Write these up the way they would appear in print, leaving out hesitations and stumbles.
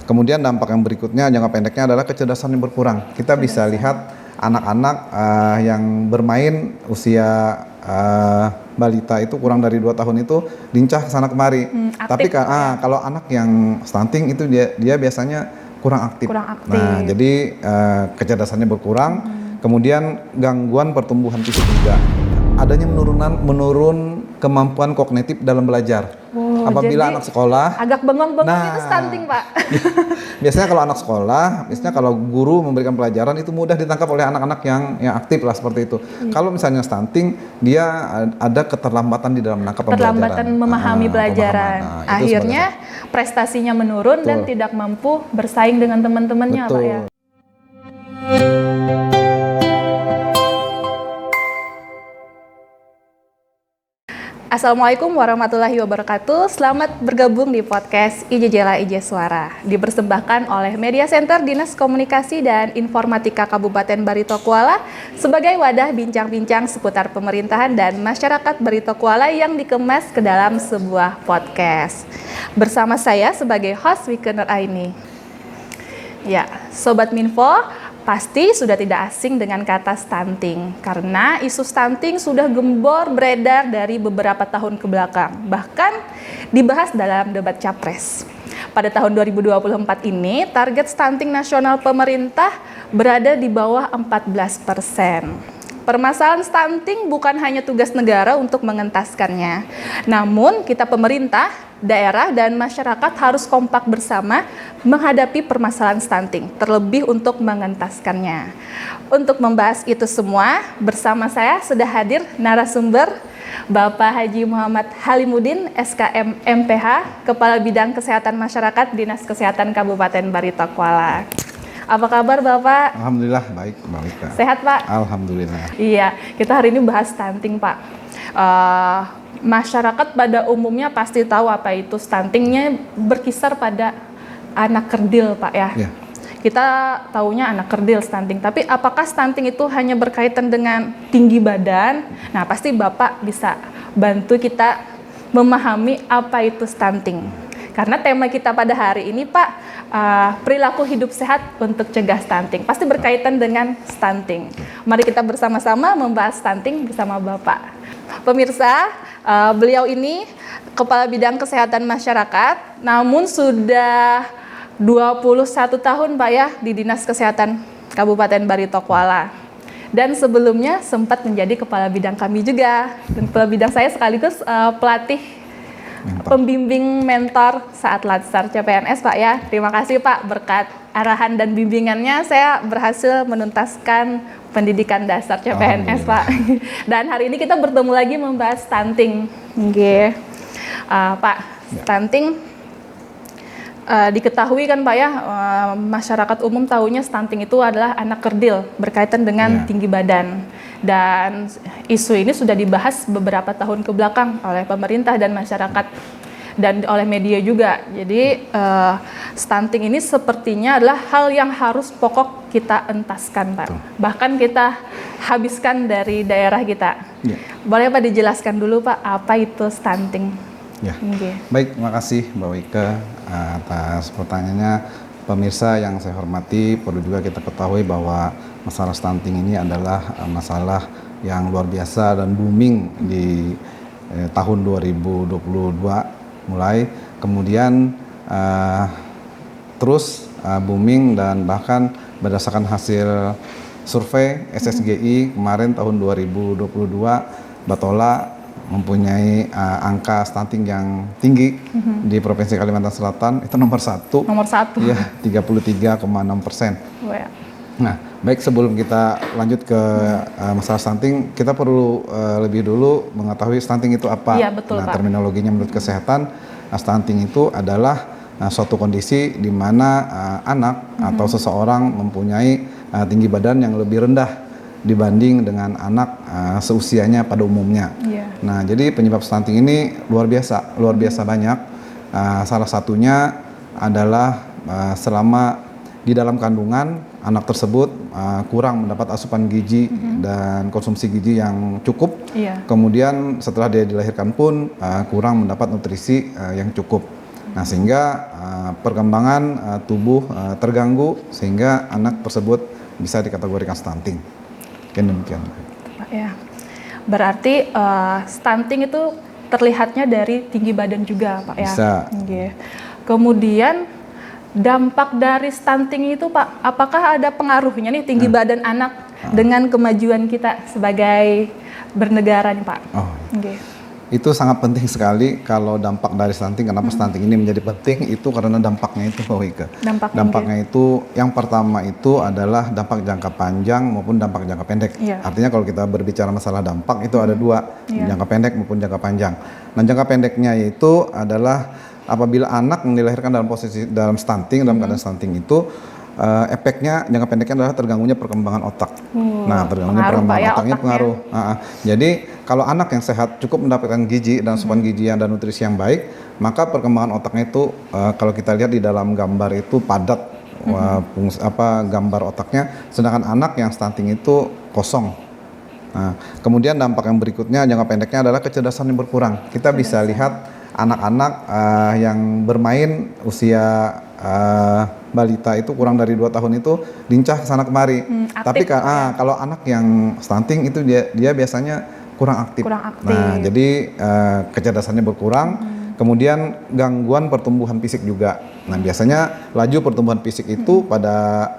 Kemudian dampak yang berikutnya jangka pendeknya adalah kecerdasan yang berkurang. Kita bisa lihat anak-anak yang bermain usia balita itu kurang dari 2 tahun itu lincah kesana kemari. Tapi kalau anak yang stunting itu dia biasanya kurang aktif. Nah, jadi kecerdasannya berkurang. Kemudian gangguan pertumbuhan fisik juga. Adanya menurun kemampuan kognitif dalam belajar. Apabila anak sekolah agak bengong-bengong itu stunting, Pak. Biasanya kalau anak sekolah, biasanya kalau guru memberikan pelajaran itu mudah ditangkap oleh anak-anak yang aktif lah seperti itu. Kalau misalnya stunting, dia ada keterlambatan di dalam menangkap pembelajaran. Keterlambatan memahami pelajaran. Akhirnya prestasinya menurun dan tidak mampu bersaing dengan teman-temannya, Pak ya. Assalamualaikum warahmatullahi wabarakatuh. Selamat bergabung di podcast IJJLA IJ Suara. Dipersembahkan oleh Media Center Dinas Komunikasi dan Informatika Kabupaten Barito Kuala sebagai wadah bincang-bincang seputar pemerintahan dan masyarakat Barito Kuala yang dikemas ke dalam sebuah podcast. Bersama saya sebagai host Wikener Aini. Ya, Sobat Minfo, pasti sudah tidak asing dengan kata stunting, karena isu stunting sudah gembor beredar dari beberapa tahun ke belakang, bahkan dibahas dalam debat Capres. Pada tahun 2024 ini, target stunting nasional pemerintah berada di bawah 14%. Permasalahan stunting bukan hanya tugas negara untuk mengentaskannya, namun kita pemerintah, daerah, dan masyarakat harus kompak bersama menghadapi permasalahan stunting, terlebih untuk mengentaskannya. Untuk membahas itu semua, bersama saya sudah hadir narasumber Bapak Haji Muhammad Halimuddin, SKM MPH, Kepala Bidang Kesehatan Masyarakat Dinas Kesehatan Kabupaten Barito Kuala. Apa kabar Bapak? Alhamdulillah baik, Kak. Sehat Pak? Alhamdulillah. Iya, kita hari ini bahas stunting Pak. Masyarakat pada umumnya pasti tahu apa itu stuntingnya, berkisar pada anak kerdil Pak ya. Yeah. Kita taunya anak kerdil stunting, tapi apakah stunting itu hanya berkaitan dengan tinggi badan? Nah, pasti Bapak bisa bantu kita memahami apa itu stunting. Karena tema kita pada hari ini Pak, perilaku hidup sehat untuk cegah stunting. Pasti berkaitan dengan stunting. Mari kita bersama-sama membahas stunting bersama Bapak. Pemirsa, beliau ini Kepala Bidang Kesehatan Masyarakat, namun sudah 21 tahun Pak ya di Dinas Kesehatan Kabupaten Barito Kuala. Dan sebelumnya sempat menjadi Kepala Bidang kami juga. Dan Kepala Bidang saya sekaligus pelatih pembimbing mentor saat Latsar CPNS Pak ya. Terima kasih Pak, berkat arahan dan bimbingannya saya berhasil menuntaskan pendidikan dasar CPNS Pak. Dan hari ini kita bertemu lagi membahas stunting. Pak, stunting diketahui kan Pak ya, masyarakat umum tahunya stunting itu adalah anak kerdil berkaitan dengan tinggi badan. Dan isu ini sudah dibahas beberapa tahun ke belakang oleh pemerintah dan masyarakat dan oleh media juga. Jadi stunting ini sepertinya adalah hal yang harus pokok kita entaskan Pak. Bahkan kita habiskan dari daerah kita. Boleh Pak dijelaskan dulu Pak, apa itu stunting? Baik, terima kasih Mbak Wike atas pertanyaannya. Pemirsa yang saya hormati, perlu juga kita ketahui bahwa masalah stunting ini adalah masalah yang luar biasa dan booming di tahun 2022 mulai, kemudian terus booming, dan bahkan berdasarkan hasil survei SSGI kemarin tahun 2022, Batola mempunyai angka stunting yang tinggi di Provinsi Kalimantan Selatan, itu nomor satu. Ya, 33,6%. Nah, baik, sebelum kita lanjut ke masalah stunting, kita perlu lebih dulu mengetahui stunting itu apa. Iya, betul, Pak. Terminologinya menurut kesehatan, stunting itu adalah suatu kondisi di mana anak atau seseorang mempunyai tinggi badan yang lebih rendah dibanding dengan anak seusianya pada umumnya. Nah, jadi penyebab stunting ini luar biasa banyak. Salah satunya adalah selama di dalam kandungan anak tersebut kurang mendapat asupan gizi dan konsumsi gizi yang cukup. Kemudian setelah dia dilahirkan pun kurang mendapat nutrisi yang cukup. Nah, sehingga perkembangan tubuh terganggu sehingga anak tersebut bisa dikategorikan stunting. Demikian. Pak, ya. Berarti stunting itu terlihatnya dari tinggi badan juga, Pak, ya. Bisa. Oke. Kemudian dampak dari stunting itu, Pak, apakah ada pengaruhnya nih tinggi badan anak dengan kemajuan kita sebagai bernegara nih, Pak? Oh, Oke. itu sangat penting sekali kalau dampak dari stunting. Kenapa stunting ini menjadi penting? Itu karena dampaknya itu, Pak Wika. Dampaknya itu yang pertama itu adalah dampak jangka panjang maupun dampak jangka pendek. Iya. Artinya kalau kita berbicara masalah dampak itu ada dua, jangka pendek maupun jangka panjang. Nah, jangka pendeknya itu adalah apabila anak yang dilahirkan dalam posisi dalam stunting, dalam keadaan stunting itu efeknya jangka pendeknya adalah terganggunya perkembangan otak. Nah, terganggunya perkembangan otaknya pengaruh. Jadi kalau anak yang sehat cukup mendapatkan gizi dan asupan gizi dan nutrisi yang baik, maka perkembangan otaknya itu kalau kita lihat di dalam gambar itu padat gambar otaknya, sedangkan anak yang stunting itu kosong. Nah, kemudian dampak yang berikutnya jangka pendeknya adalah kecerdasan yang berkurang. Kita bisa lihat anak-anak yang bermain usia balita itu kurang dari 2 tahun itu lincah kesana kemari. Tapi kalau anak yang stunting itu dia biasanya kurang aktif. Nah, jadi kecerdasannya berkurang. Kemudian gangguan pertumbuhan fisik juga. Nah, biasanya laju pertumbuhan fisik itu pada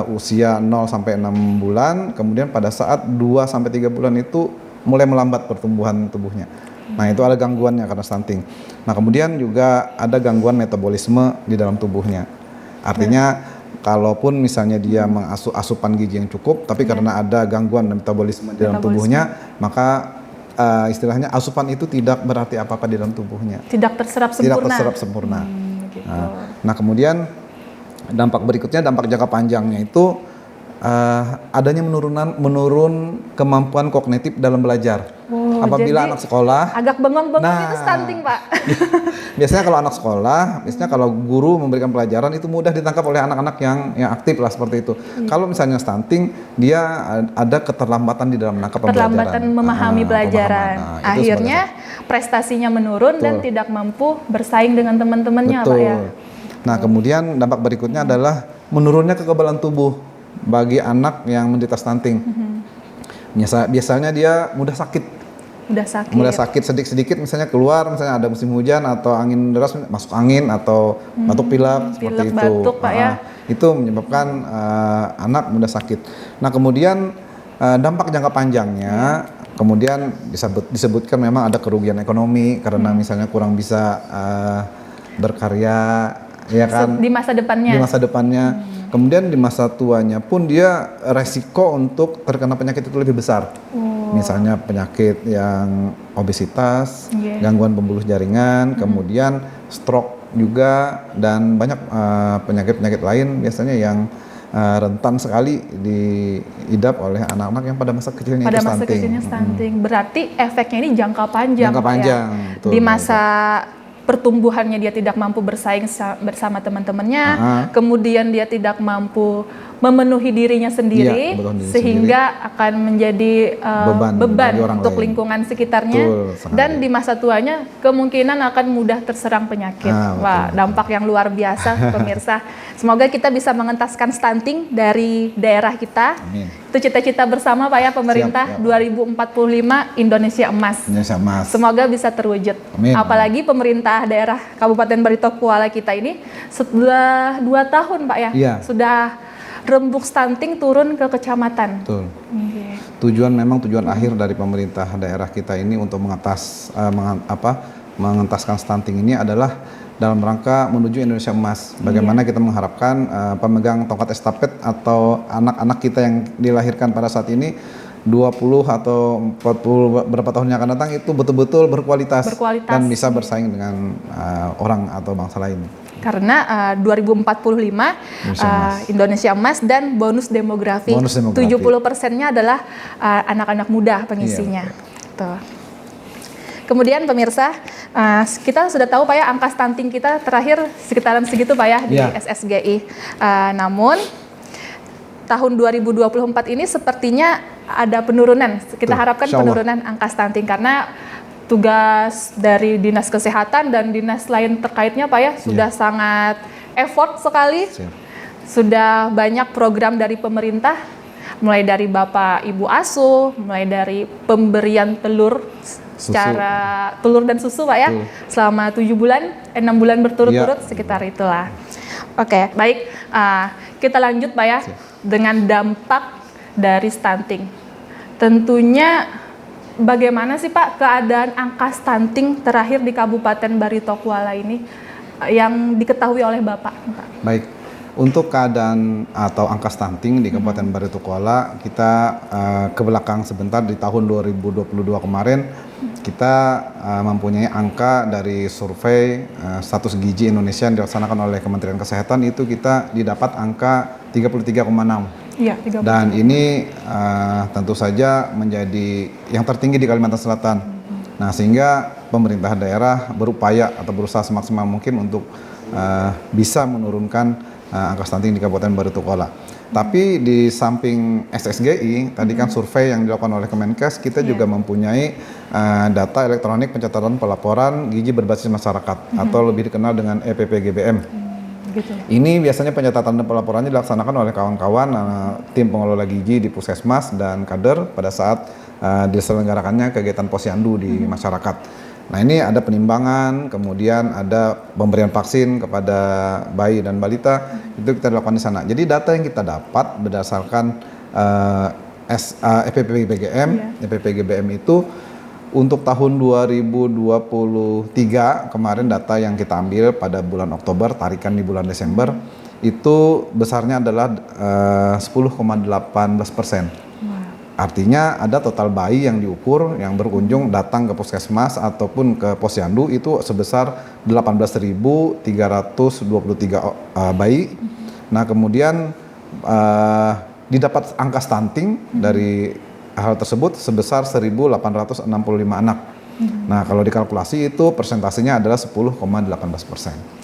usia 0 sampai 6 bulan, kemudian pada saat 2 sampai 3 bulan itu mulai melambat pertumbuhan tubuhnya. Nah, itu ada gangguannya karena stunting. Nah, kemudian juga ada gangguan metabolisme di dalam tubuhnya. Artinya kalaupun misalnya dia asupan gizi yang cukup, tapi karena ada gangguan metabolisme di dalam tubuhnya, maka istilahnya asupan itu tidak berarti apa-apa di dalam tubuhnya. Tidak terserap sempurna. Tidak terserap sempurna. Gitu. Nah, kemudian dampak berikutnya, dampak jangka panjangnya itu adanya menurun kemampuan kognitif dalam belajar. Apabila anak sekolah agak bengong-bengong itu stunting, Pak. Biasanya kalau anak sekolah, biasanya kalau guru memberikan pelajaran itu mudah ditangkap oleh anak-anak yang aktif lah seperti itu. Kalau misalnya stunting, dia ada keterlambatan di dalam menangkap pembelajaran. Keterlambatan memahami pelajaran. Akhirnya prestasinya menurun dan tidak mampu bersaing dengan teman-temannya, Pak, ya. Nah, kemudian dampak berikutnya adalah menurunnya kekebalan tubuh bagi anak yang menderita stunting. Biasanya dia mudah sakit sedikit-sedikit, misalnya keluar, misalnya ada musim hujan atau angin deras, masuk angin atau batuk pilek seperti itu. Batuk, Pak, ya. Itu menyebabkan anak mudah sakit. Nah, kemudian dampak jangka panjangnya, kemudian disebutkan memang ada kerugian ekonomi karena misalnya kurang bisa berkarya, ya kan? Di masa depannya. Kemudian di masa tuanya pun dia resiko untuk terkena penyakit itu lebih besar. Misalnya penyakit yang obesitas, gangguan pembuluh jaringan, kemudian stroke juga, dan banyak penyakit-penyakit lain biasanya yang rentan sekali diidap oleh anak-anak yang pada masa kecilnya itu stunting. Pada masa kecilnya stunting. Berarti efeknya ini jangka panjang. Jangka panjang. Ya? Betul, di masa pertumbuhannya dia tidak mampu bersaing bersama teman-temannya, kemudian dia tidak mampu memenuhi dirinya sendiri, sehingga akan menjadi beban untuk lingkungan sekitarnya. Dan di masa tuanya kemungkinan akan mudah terserang penyakit. Wah, dampak yang luar biasa, pemirsa. Semoga kita bisa mengentaskan stunting dari daerah kita. Amin. Itu cita-cita bersama, Pak, ya, pemerintah. 2045 Indonesia Emas. Semoga bisa terwujud. Amin. Apalagi pemerintah daerah Kabupaten Barito Kuala kita ini setelah 2 tahun, Pak, ya, sudah rembuk stunting turun ke kecamatan. Betul. Tujuan akhir dari pemerintah daerah kita ini untuk mengentaskan stunting ini adalah dalam rangka menuju Indonesia Emas. Bagaimana kita mengharapkan pemegang tongkat estafet atau anak-anak kita yang dilahirkan pada saat ini 20 atau 40 berapa tahun yang akan datang itu betul-betul berkualitas dan bisa bersaing dengan orang atau bangsa lain. Karena 2045 Indonesia Emas dan bonus demografi. 70%-nya adalah anak-anak muda pengisinya. Tuh. Kemudian pemirsa, kita sudah tahu, Pak, ya, angka stunting kita terakhir sekitaran segitu, Pak, ya, di SSGI. Namun tahun 2024 ini sepertinya ada penurunan. Kita harapkan penurunan angka stunting karena tugas dari Dinas Kesehatan dan dinas lain terkaitnya Pak ya sudah sangat effort sekali. Siap. Sudah banyak program dari pemerintah, mulai dari Bapak Ibu asuh, mulai dari pemberian telur secara telur dan susu Pak ya, selama 7 bulan, 6 bulan berturut-turut sekitar itulah. Oke, baik. Kita lanjut Pak ya dengan dampak dari stunting. Tentunya bagaimana sih Pak keadaan angka stunting terakhir di Kabupaten Baritokuala ini yang diketahui oleh Bapak? Pak? Baik. Untuk keadaan atau angka stunting di Kabupaten Baritokuala, kita ke belakang sebentar di tahun 2022 kemarin, kita mempunyai angka dari survei status gizi Indonesia yang dilaksanakan oleh Kementerian Kesehatan, itu kita didapat angka 33,6. Iya, 33. Dan ini tentu saja menjadi yang tertinggi di Kalimantan Selatan. Nah, sehingga pemerintah daerah berupaya atau berusaha semaksimal mungkin untuk bisa menurunkan angka stunting di Kabupaten Baritokuala. Tapi di samping SSGI, tadi kan survei yang dilakukan oleh Kemenkes, kita juga mempunyai data elektronik pencatatan pelaporan gizi berbasis masyarakat atau lebih dikenal dengan EPPGBM. Gitu. Ini biasanya pencatatan dan pelaporannya dilaksanakan oleh kawan-kawan tim pengelola gizi di Puskesmas dan kader pada saat diselenggarakannya kegiatan posyandu di masyarakat. Nah, ini ada penimbangan, kemudian ada pemberian vaksin kepada bayi dan balita, itu kita lakukan di sana. Jadi data yang kita dapat berdasarkan EPPGBM itu untuk tahun 2023 kemarin data yang kita ambil pada bulan Oktober, tarikan di bulan Desember, itu besarnya adalah 10,18%. Artinya ada total bayi yang diukur yang berkunjung datang ke puskesmas ataupun ke posyandu itu sebesar 18.323 bayi. Nah, kemudian didapat angka stunting dari hal tersebut sebesar 1.865 anak. Nah, kalau dikalkulasi itu persentasenya adalah 10,18%.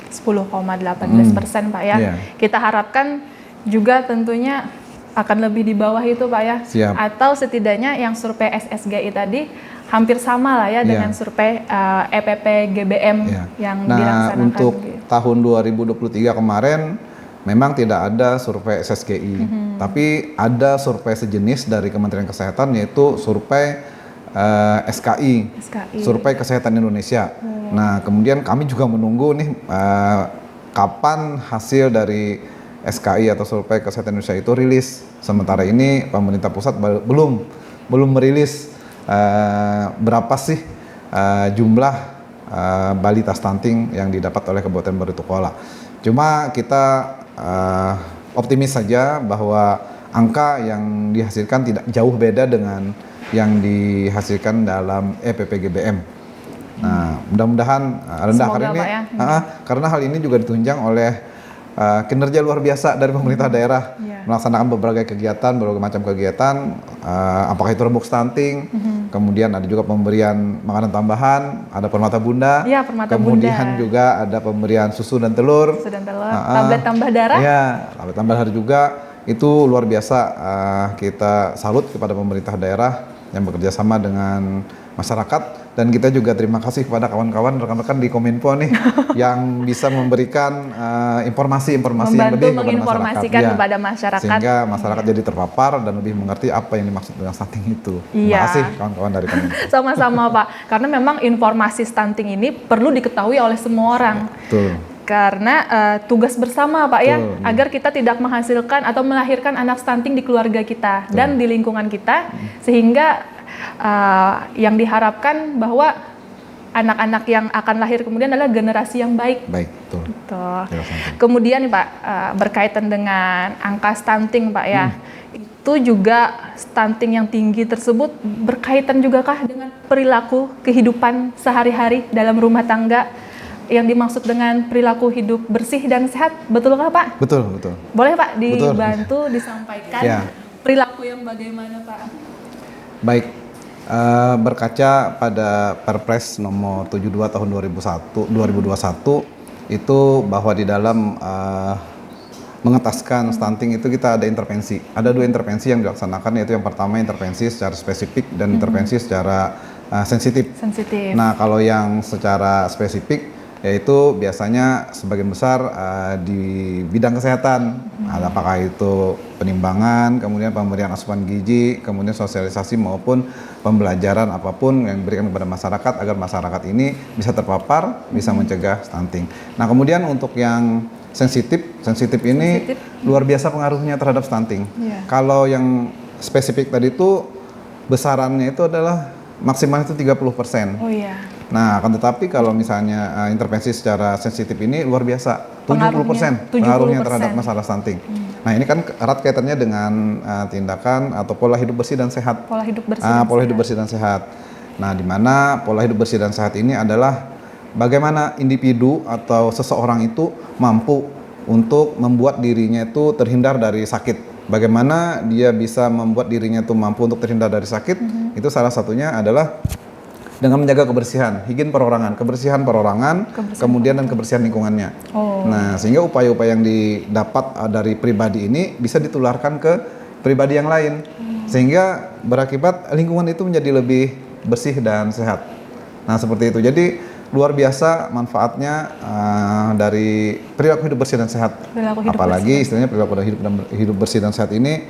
10,18% Pak ya. Kita harapkan juga tentunya akan lebih di bawah itu Pak ya. Siap. Atau setidaknya yang survei SSGI tadi hampir sama lah ya dengan survei EPPGBM yang dilaksanakan. Nah, untuk tahun 2023 kemarin memang tidak ada survei SSGI, tapi ada survei sejenis dari Kementerian Kesehatan yaitu survei SKI, Survei Kesehatan Indonesia. Nah, kemudian kami juga menunggu nih kapan hasil dari SKI atau Survei Kesehatan Indonesia itu rilis. Sementara ini pemerintah pusat belum merilis berapa sih jumlah balita stunting yang didapat oleh Kabupaten Baritokuala. Cuma kita optimis saja bahwa angka yang dihasilkan tidak jauh beda dengan yang dihasilkan dalam EPPGBM. Nah, mudah-mudahan rendah karena hal ini juga ditunjang oleh kinerja luar biasa dari pemerintah daerah melaksanakan berbagai kegiatan, berbagai macam kegiatan, apakah itu rembuk stunting, kemudian ada juga pemberian makanan tambahan, ada permata bunda, kemudian juga ada pemberian susu dan telur, tablet tambah darah. Ya, tablet tambah darah juga. Itu luar biasa, kita salut kepada pemerintah daerah yang bekerja sama dengan masyarakat, dan kita juga terima kasih kepada kawan-kawan rekan-rekan di Kominfo nih yang bisa memberikan informasi-informasi yang lebih kepada masyarakat, sehingga masyarakat jadi terpapar dan lebih mengerti apa yang dimaksud dengan stunting itu. Terima kasih kawan-kawan dari Kominfo. Sama-sama Pak, karena memang informasi stunting ini perlu diketahui oleh semua orang. Betul. Karena tugas bersama Pak ya, agar kita tidak menghasilkan atau melahirkan anak stunting di keluarga kita dan di lingkungan kita, sehingga yang diharapkan bahwa anak-anak yang akan lahir kemudian adalah generasi yang baik. Baik, betul. Kemudian nih Pak, berkaitan dengan angka stunting Pak ya, itu juga stunting yang tinggi tersebut berkaitan juga kah dengan perilaku kehidupan sehari-hari dalam rumah tangga? Yang dimaksud dengan perilaku hidup bersih dan sehat, betulkah Pak? Betul. Boleh Pak dibantu disampaikan perilaku yang bagaimana Pak? Baik, berkaca pada Perpres nomor 72 tahun 2021 itu bahwa di dalam mengetaskan stunting itu kita ada intervensi. Ada 2 intervensi yang dilaksanakan, yaitu yang pertama intervensi secara spesifik dan intervensi secara sensitif. Sensitif. Nah, kalau yang secara spesifik yaitu biasanya sebagian besar di bidang kesehatan, apakah itu penimbangan, kemudian pemberian asupan gizi, kemudian sosialisasi maupun pembelajaran apapun yang diberikan kepada masyarakat agar masyarakat ini bisa terpapar, bisa mencegah stunting. Nah, kemudian untuk yang sensitif ini luar biasa pengaruhnya terhadap stunting. Iya. Kalau yang spesifik tadi itu besarannya itu adalah maksimal itu 30%. Oh iya. Nah, akan tetapi kalau misalnya intervensi secara sensitif ini luar biasa, 70% pengaruhnya terhadap masalah stunting. Nah, ini kan erat kaitannya dengan tindakan atau pola hidup bersih dan sehat. Pola hidup bersih. Pola hidup bersih dan sehat. Nah, di mana pola hidup bersih dan sehat ini adalah bagaimana individu atau seseorang itu mampu untuk membuat dirinya itu terhindar dari sakit. Bagaimana dia bisa membuat dirinya itu mampu untuk terhindar dari sakit? Itu salah satunya adalah dengan menjaga kebersihan, higien perorangan, kemudian dan kebersihan lingkungannya. Nah, sehingga upaya-upaya yang didapat dari pribadi ini bisa ditularkan ke pribadi yang lain, sehingga berakibat lingkungan itu menjadi lebih bersih dan sehat. Nah, seperti itu. Jadi luar biasa manfaatnya dari perilaku hidup bersih dan sehat. Apalagi istilahnya perilaku hidup bersih dan sehat ini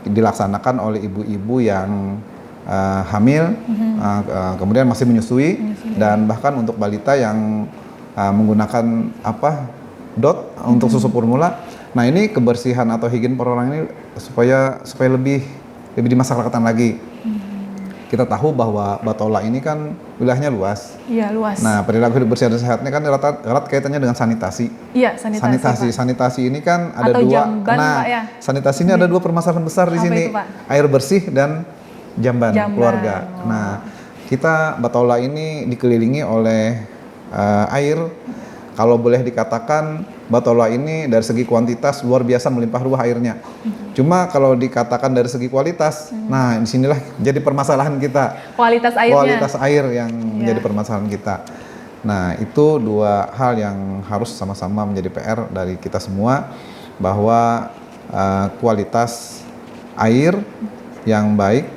dilaksanakan oleh ibu-ibu yang hamil, kemudian masih menyusui, dan bahkan untuk balita yang menggunakan DOT untuk susu formula. Nah, ini kebersihan atau higien perorangan ini supaya lebih dimasyarakatkan lagi. Kita tahu bahwa Batola ini kan wilayahnya luas. Iya, luas. Nah, perilaku hidup bersih dan sehatnya kan erat kaitannya dengan sanitasi. Iya, sanitasi. Sanitasi ini kan ada atau dua. jamban, Pak, ya? Sanitasi ini ada dua permasalahan besar di sini. Itu, Pak? Air bersih dan jamban keluarga. Nah, kita Batola ini dikelilingi oleh air. Kalau boleh dikatakan Batola ini dari segi kuantitas luar biasa melimpah ruah airnya. Cuma kalau dikatakan dari segi kualitas, nah disinilah jadi permasalahan kita. Kualitas airnya. Kualitas air yang menjadi permasalahan kita. Nah, itu dua hal yang harus sama-sama menjadi PR dari kita semua, bahwa kualitas air yang baik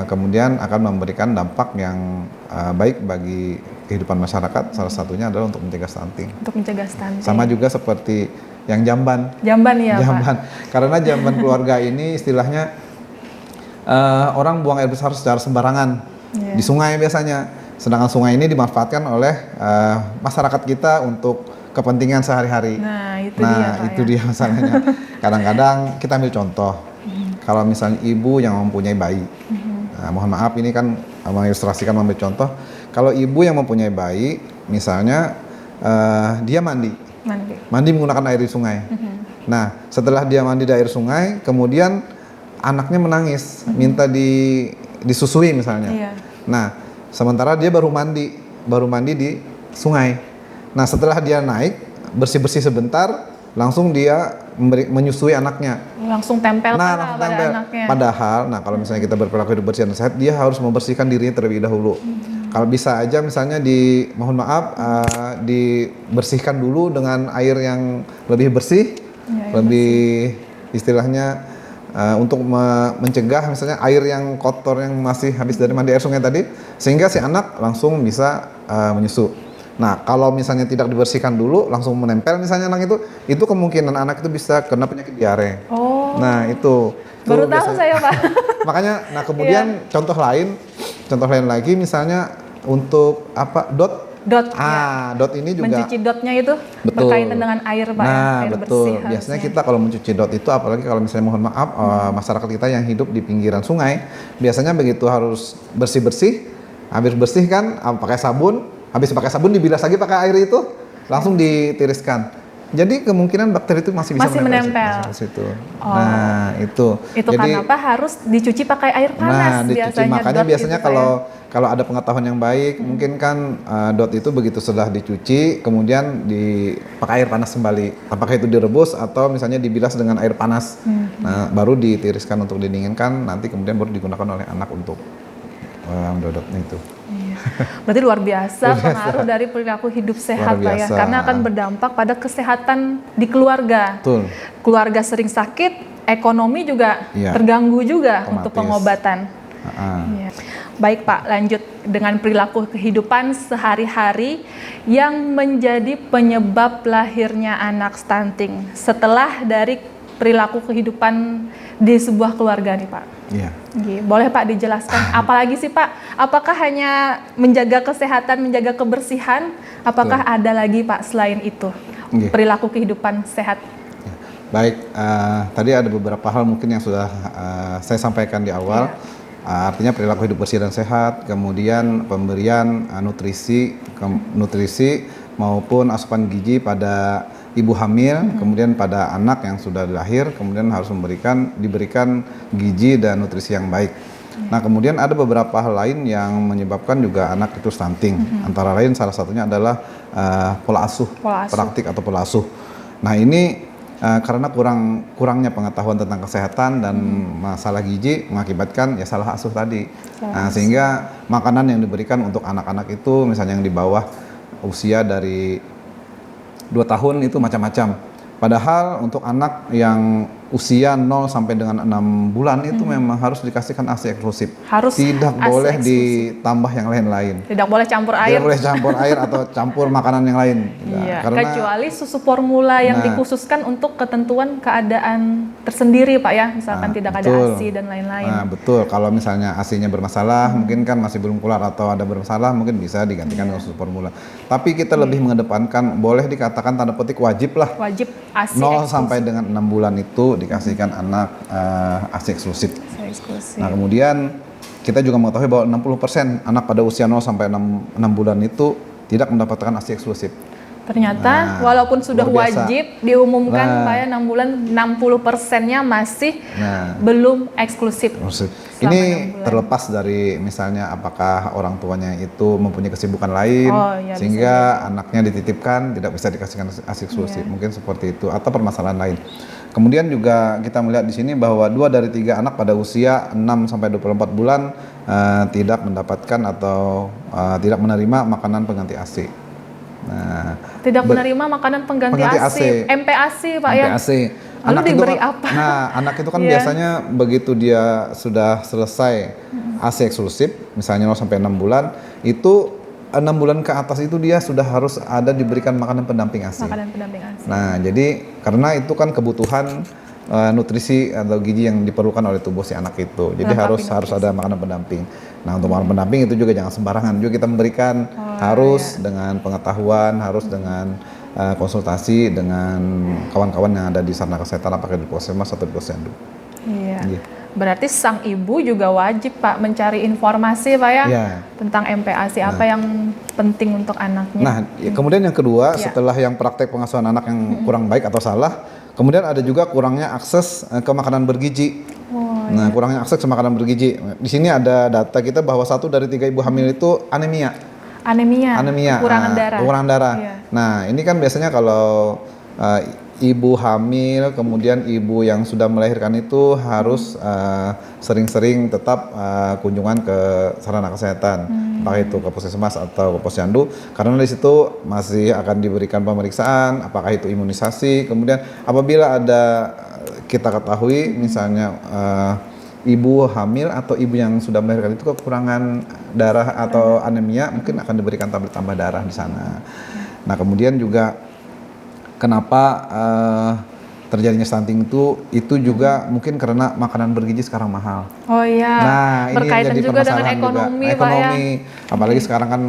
kemudian akan memberikan dampak yang baik bagi kehidupan masyarakat. Salah satunya adalah untuk mencegah stunting. Untuk mencegah stunting. Sama juga seperti yang jamban. Jamban ya, jamban. Pak. Karena jamban keluarga ini istilahnya orang buang air besar secara sembarangan di sungai biasanya. Sedangkan sungai ini dimanfaatkan oleh masyarakat kita untuk kepentingan sehari-hari. Nah, itu dia masalahnya. Kadang-kadang kita ambil contoh. Kalau misalnya ibu yang mempunyai bayi, mohon maaf ini kan mengilustrasikan mengambil contoh. Kalau ibu yang mempunyai bayi, misalnya dia mandi menggunakan air di sungai. Nah, setelah dia mandi di air sungai, kemudian anaknya menangis, minta disusui misalnya. Nah, sementara dia baru mandi di sungai. Nah, setelah dia naik bersih-bersih sebentar, langsung dia menyusui anaknya. Langsung tempel pada anaknya. Padahal, kalau misalnya kita berperilaku hidup bersih dan sehat, dia harus membersihkan dirinya terlebih dahulu. Kalau bisa aja misalnya dibersihkan dulu dengan air yang lebih bersih, lebih istilahnya untuk mencegah misalnya air yang kotor yang masih habis dari mandi air sungai tadi, sehingga si anak langsung bisa menyusu. Nah, kalau misalnya tidak dibersihkan dulu, langsung menempel misalnya anak itu kemungkinan anak itu bisa kena penyakit diare. Nah, itu baru tahu saya, Pak. Makanya, kemudian contoh lain lagi misalnya untuk DOT. DOT ini juga mencuci dotnya itu berkaitan dengan air, Pak. Nah, air betul. bersih, biasanya kita kalau mencuci DOT itu, apalagi kalau misalnya mohon maaf masyarakat kita yang hidup di pinggiran sungai, biasanya begitu harus bersih-bersih, habis bersih kan pakai sabun, habis pakai sabun dibilas lagi pakai air itu, langsung ditiriskan. Jadi kemungkinan bakteri itu masih bisa menempel di situ. Nah, itu. Itu jadi, kenapa harus dicuci pakai air panas biasanya. Makanya biasanya kalau ada pengetahuan yang baik, mungkin kan DOT itu begitu sudah dicuci, kemudian pakai air panas kembali. Apakah itu direbus atau misalnya dibilas dengan air panas. Nah, baru ditiriskan untuk didinginkan, nanti kemudian baru digunakan oleh anak untuk mendodotnya itu. Berarti luar biasa pengaruh dari perilaku hidup sehat, Pak, ya, karena akan berdampak pada kesehatan di keluarga. Betul. Keluarga sering sakit, ekonomi juga terganggu juga untuk pengobatan. Baik Pak, lanjut dengan perilaku kehidupan sehari-hari yang menjadi penyebab lahirnya anak stunting setelah dari perilaku kehidupan di sebuah keluarga nih Pak. Iya. Boleh Pak dijelaskan, apalagi sih Pak? Apakah hanya menjaga kesehatan, menjaga kebersihan? Apakah ada lagi Pak selain itu? Perilaku kehidupan sehat. Baik, tadi ada beberapa hal mungkin yang sudah saya sampaikan di awal. Artinya perilaku hidup bersih dan sehat, kemudian pemberian nutrisi maupun asupan gizi pada ibu hamil, kemudian pada anak yang sudah lahir, kemudian harus diberikan gizi dan nutrisi yang baik. Nah, kemudian ada beberapa hal lain yang menyebabkan juga anak itu stunting. Antara lain salah satunya adalah pola asuh, praktik atau pola asuh. Nah, ini karena kurangnya pengetahuan tentang kesehatan dan masalah gizi mengakibatkan ya salah asuh tadi. Sehingga makanan yang diberikan untuk anak-anak itu misalnya yang di bawah usia dari 2 tahun itu macam-macam. Padahal untuk anak yang usia 0 sampai dengan 6 bulan itu memang harus dikasihkan ASI eksklusif. Tidak boleh ditambah yang lain-lain. Tidak boleh campur air. Tidak boleh campur air atau campur makanan yang lain. Kecuali susu formula yang dikhususkan untuk ketentuan keadaan tersendiri Pak ya. Misalkan tidak ada ASI dan lain-lain. Nah, betul. Kalau misalnya ASI-nya bermasalah, mungkin kan masih belum keluar atau ada bermasalah, mungkin bisa digantikan dengan susu formula. Tapi kita lebih mengedepankan, boleh dikatakan tanda petik wajib lah. Wajib ASI 0 sampai dengan 6 bulan itu dikasihkan anak ASI eksklusif. Nah, kemudian kita juga mengetahui bahwa 60% anak pada usia 0 sampai 6 bulan itu tidak mendapatkan ASI eksklusif. Ternyata walaupun sudah wajib diumumkan Pak ya 6 bulan, 60%-nya masih belum eksklusif. Ini terlepas dari misalnya apakah orang tuanya itu mempunyai kesibukan lain sehingga anaknya dititipkan tidak bisa dikasihkan ASI eksklusif. Mungkin seperti itu atau permasalahan lain. Kemudian juga kita melihat di sini bahwa 2 dari 3 anak pada usia 6 sampai 24 bulan tidak mendapatkan atau tidak menerima makanan pengganti ASI. Nah, tidak menerima makanan pengganti ASI, MPASI Pak ya. MPASI. Lalu anak diberi itu kan, apa? Nah, anak itu kan biasanya begitu dia sudah selesai ASI eksklusif, misalnya 0 sampai 6 bulan, itu 6 bulan ke atas itu dia sudah harus ada diberikan makanan pendamping ASI. Makanan pendamping ASI. Nah, jadi karena itu kan kebutuhan nutrisi atau gizi yang diperlukan oleh tubuh si anak itu. Jadi harus ada makanan pendamping. Nah, untuk makanan pendamping itu juga jangan sembarangan. Juga kita memberikan dengan pengetahuan, harus dengan konsultasi dengan kawan-kawan yang ada di sarana kesehatan, apakah di Puskesmas atau di Posyandu. Iya. Berarti sang ibu juga wajib Pak mencari informasi Pak ya tentang MPASI apa yang penting untuk anaknya. Nah, kemudian yang kedua setelah yang praktek pengasuhan anak yang kurang baik atau salah, kemudian ada juga kurangnya akses ke makanan bergizi. Nah, kurangnya akses ke makanan bergizi. Di sini ada data kita bahwa 1 dari 3 ibu hamil itu anemia. Kekurangan darah. Nah, ini kan biasanya kalau ibu hamil, kemudian ibu yang sudah melahirkan itu harus sering-sering tetap kunjungan ke sarana kesehatan, apakah itu ke Puskesmas atau ke Posyandu, karena di situ masih akan diberikan pemeriksaan, apakah itu imunisasi. Kemudian apabila ada kita ketahui misalnya ibu hamil atau ibu yang sudah melahirkan itu kekurangan darah atau anemia, mungkin akan diberikan tablet tambah darah di sana. Nah, kemudian juga kenapa terjadinya stunting itu juga mungkin karena makanan bergizi sekarang mahal. Nah, ini berkaitan jadi juga dengan permasalahan ekonomi, juga. Pak ya. Apalagi sekarang kan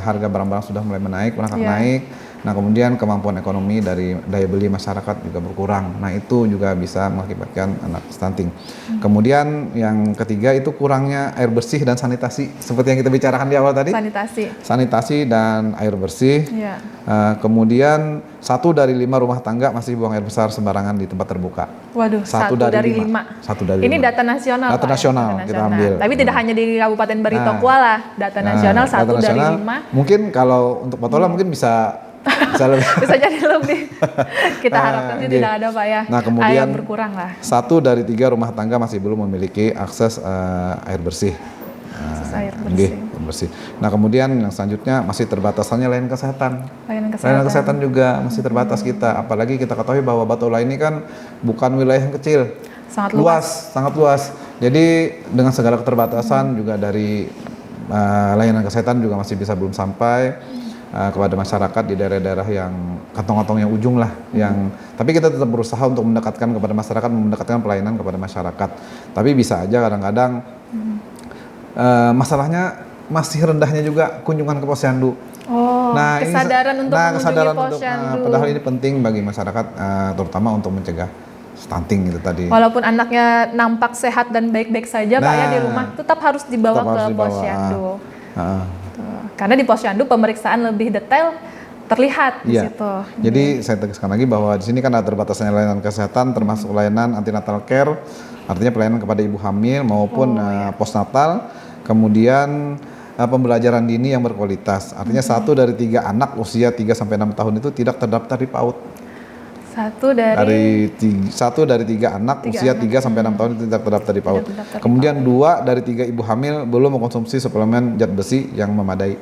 harga barang-barang sudah mulai merangkak naik. Nah, kemudian kemampuan ekonomi dari daya beli masyarakat juga berkurang. Nah, itu juga bisa mengakibatkan anak stunting. Kemudian yang ketiga itu kurangnya air bersih dan sanitasi. Seperti yang kita bicarakan di awal tadi. Sanitasi dan air bersih. Kemudian 1 dari 5 rumah tangga masih buang air besar sembarangan di tempat terbuka. Waduh, 1 dari 5. Ini data nasional. Data nasional kita ambil. Tapi tidak hanya di Kabupaten Barito Kuala, data nasional 1 dari 5. Mungkin kalau untuk Patola mungkin bisa jadi lebih. Kita harapkan sih tidak ada Pak ya. Nah, kemudian berkurang lah. 1 dari 3 rumah tangga masih belum memiliki akses air bersih. Akses air bersih. bersih. Nah kemudian yang selanjutnya masih terbatasnya layanan kesehatan. Layanan kesehatan juga masih terbatas kita. Apalagi kita ketahui bahwa Batola ini kan bukan wilayah yang kecil, sangat luas. Jadi dengan segala keterbatasan juga dari layanan kesehatan juga masih bisa belum sampai kepada masyarakat di daerah-daerah yang kantong-kantong yang ujung lah, tapi kita tetap berusaha untuk mendekatkan kepada masyarakat, mendekatkan pelayanan kepada masyarakat. Tapi bisa aja kadang-kadang masalahnya masih rendahnya juga kunjungan ke posyandu. Nah, kesadaran untuk mengunjungi posyandu. Padahal ini penting bagi masyarakat, terutama untuk mencegah stunting itu tadi. Walaupun anaknya nampak sehat dan baik-baik saja Pak ya di rumah, tetap harus dibawa ke posyandu. Karena di posyandu pemeriksaan lebih detail terlihat di situ. Jadi saya tegaskan lagi bahwa di sini kan ada terbatasnya layanan kesehatan, termasuk layanan antenatal care, artinya pelayanan kepada ibu hamil maupun postnatal. Kemudian pembelajaran dini yang berkualitas, artinya 1 dari 3 anak usia 3 sampai 6 tahun itu tidak terdaftar di PAUD. 1 dari 3 anak usia 3 sampai 6 tahun itu tidak terdaftar di PAUD. Kemudian 2 dari 3 ibu hamil belum mengkonsumsi suplemen zat besi yang memadai.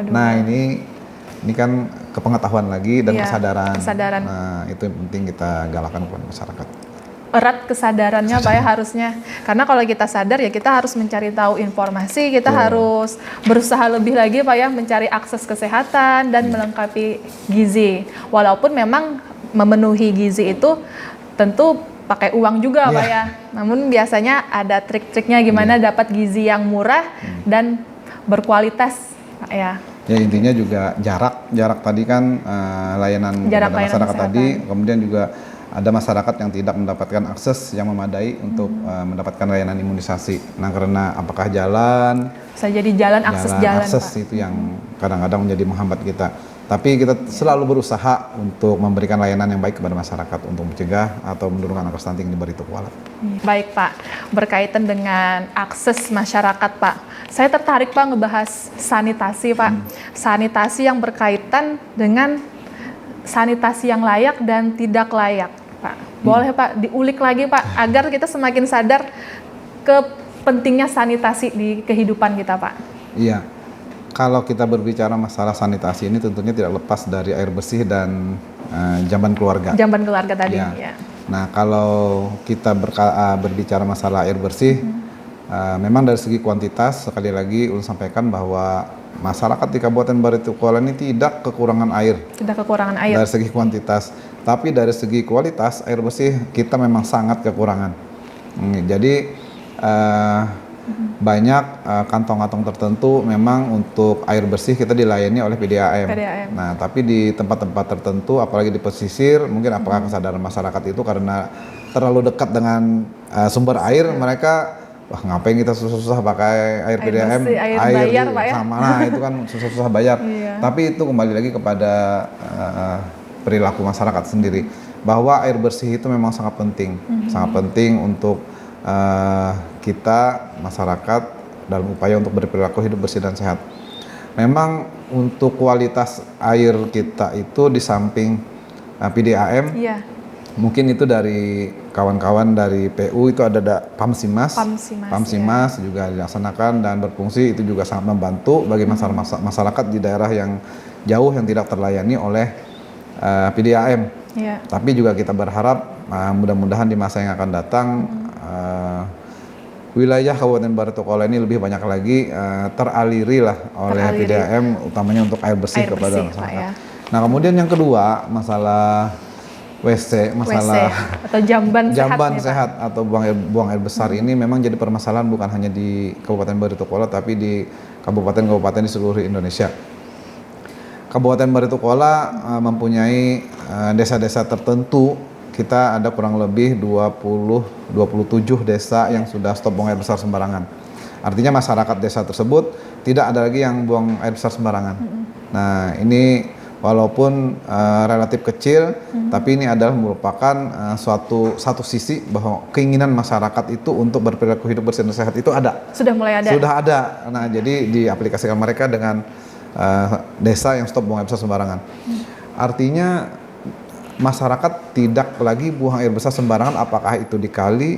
Nah, ini kan kepengetahuan lagi dan kesadaran. Nah, itu yang penting kita galakan kepada masyarakat. Erat kesadarannya Pak ya harusnya. Karena kalau kita sadar ya kita harus mencari tahu informasi, kita harus berusaha lebih lagi Pak ya mencari akses kesehatan dan melengkapi gizi. Walaupun memang memenuhi gizi itu tentu pakai uang juga Pak ya. Namun biasanya ada trik-triknya gimana dapat gizi yang murah dan berkualitas Pak ya. Ya intinya juga jarak tadi kan layanan kepada masyarakat tadi, kemudian juga ada masyarakat yang tidak mendapatkan akses yang memadai untuk mendapatkan layanan imunisasi. Nah karena apakah jalan, bisa jadi akses jalan Pak. Itu yang kadang-kadang menjadi menghambat kita. Tapi kita selalu berusaha untuk memberikan layanan yang baik kepada masyarakat untuk mencegah atau menurunkan angka stunting di Barito Kuala. Baik Pak, berkaitan dengan akses masyarakat Pak, saya tertarik Pak ngebahas sanitasi Pak. Sanitasi yang berkaitan dengan sanitasi yang layak dan tidak layak Pak. Boleh Pak diulik lagi Pak, agar kita semakin sadar ke pentingnya sanitasi di kehidupan kita Pak. Iya. Kalau kita berbicara masalah sanitasi ini tentunya tidak lepas dari air bersih dan jamban keluarga. Jamban keluarga tadi. Ya. Nah kalau kita berbicara masalah air bersih, memang dari segi kuantitas sekali lagi ulun sampaikan bahwa masyarakat di Kabupaten Barito Kuala ini tidak kekurangan air. Tidak kekurangan air. Dari segi kuantitas, tapi dari segi kualitas air bersih kita memang sangat kekurangan. Jadi banyak kantong-kantong tertentu memang untuk air bersih kita dilayani oleh PDAM. Nah, tapi di tempat-tempat tertentu, apalagi di pesisir, mungkin apakah kesadaran masyarakat itu karena terlalu dekat dengan sumber air, mereka wah ngapain kita susah-susah pakai air PDAM, air bayar Pak ya. Sama, nah itu kan susah-susah bayar. Tapi itu kembali lagi kepada perilaku masyarakat sendiri, bahwa air bersih itu memang sangat penting untuk kita masyarakat dalam upaya untuk berperilaku hidup bersih dan sehat. Memang untuk kualitas air kita itu di samping PDAM, mungkin itu dari kawan-kawan dari PU itu ada Pamsimas juga dilaksanakan dan berfungsi, itu juga sangat membantu bagi masyarakat di daerah yang jauh yang tidak terlayani oleh PDAM. Tapi juga kita berharap mudah-mudahan di masa yang akan datang wilayah Kabupaten Barito Kuala ini lebih banyak lagi teraliri oleh PDAM, utamanya untuk air bersih kepada masyarakat. Nah kemudian yang kedua masalah WC atau jamban sehat atau buang air besar ini memang jadi permasalahan bukan hanya di Kabupaten Barito Kuala tapi di kabupaten-kabupaten di seluruh Indonesia. Kabupaten Barito Kuala mempunyai desa-desa tertentu. Kita ada kurang lebih 27 desa yang sudah stop buang air besar sembarangan. Artinya masyarakat desa tersebut tidak ada lagi yang buang air besar sembarangan. Nah ini walaupun relatif kecil, tapi ini adalah merupakan satu sisi bahwa keinginan masyarakat itu untuk berperilaku hidup bersih dan sehat itu ada. Sudah mulai ada. Sudah ada. Nah jadi diaplikasikan mereka dengan desa yang stop buang air besar sembarangan. Artinya masyarakat tidak lagi buang air besar sembarangan, apakah itu di kali,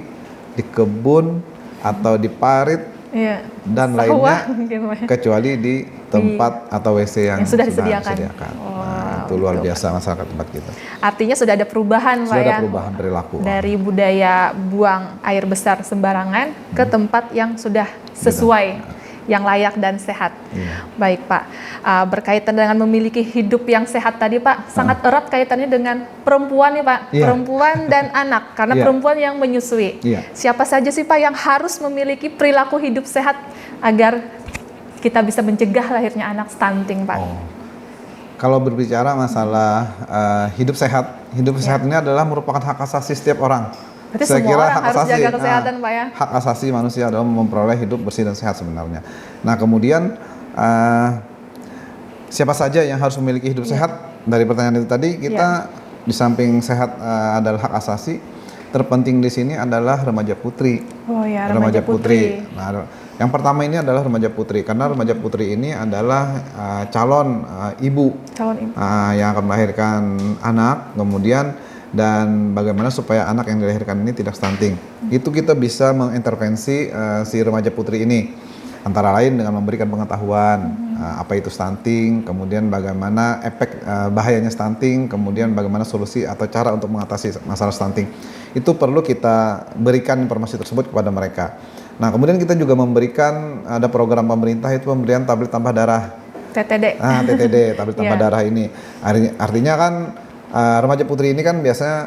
di kebun, atau di parit, Iya. dan Sawah lainnya mungkin, Pak. kecuali di tempat atau WC yang sudah disediakan. Nah, itu luar biasa masyarakat tempat kita. Artinya sudah ada perubahan, Pak, Sudah ada ya. perubahan perilaku. Dari budaya buang air besar sembarangan ke tempat yang sudah sesuai, yang layak dan sehat. Iya. Baik, Pak. Berkaitan dengan memiliki hidup yang sehat tadi, Pak, sangat erat kaitannya dengan perempuan nih, Pak. Iya. Perempuan dan anak, karena Iya. perempuan yang menyusui. Iya. Siapa saja sih, Pak, yang harus memiliki perilaku hidup sehat agar kita bisa mencegah lahirnya anak stunting, Pak? Oh. Kalau berbicara masalah hidup sehat ini adalah merupakan hak asasi setiap orang. Berarti semua orang harus jaga kesehatan, Pak, ya? Hak asasi manusia adalah memperoleh hidup bersih dan sehat sebenarnya. Nah, kemudian siapa saja yang harus memiliki hidup sehat? Dari pertanyaan itu tadi, kita di samping sehat adalah hak asasi, terpenting di sini adalah remaja putri. Oh ya, remaja putri. Nah, yang pertama ini adalah remaja putri, karena remaja putri ini adalah calon ibu Calon ibu. yang akan melahirkan anak, kemudian dan bagaimana supaya anak yang dilahirkan ini tidak stunting. Itu kita bisa mengintervensi si remaja putri ini, antara lain dengan memberikan pengetahuan apa itu stunting, kemudian bagaimana efek bahayanya stunting, kemudian bagaimana solusi atau cara untuk mengatasi masalah stunting. Itu perlu kita berikan informasi tersebut kepada mereka. Nah, kemudian kita juga memberikan, ada program pemerintah itu pemberian tablet tambah darah. TTD. TTD, tablet tambah darah ini. Artinya kan remaja putri ini kan biasanya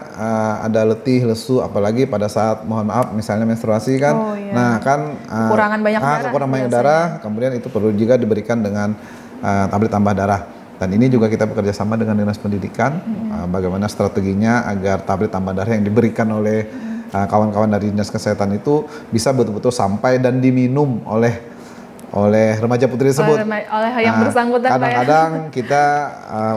ada letih, lesu, apalagi pada saat mohon maaf misalnya menstruasi kan. Oh, iya. Nah, kan Kekurangan banyak darah. kekurangan banyak darah, kemudian itu perlu juga diberikan dengan tablet tambah darah. Dan ini juga kita bekerja sama dengan Dinas Pendidikan, bagaimana strateginya agar tablet tambah darah yang diberikan oleh kawan-kawan dari Dinas Kesehatan itu bisa betul-betul sampai dan diminum oleh remaja putri tersebut. Oleh yang bersangkutan, Pak, ya. Kadang-kadang kita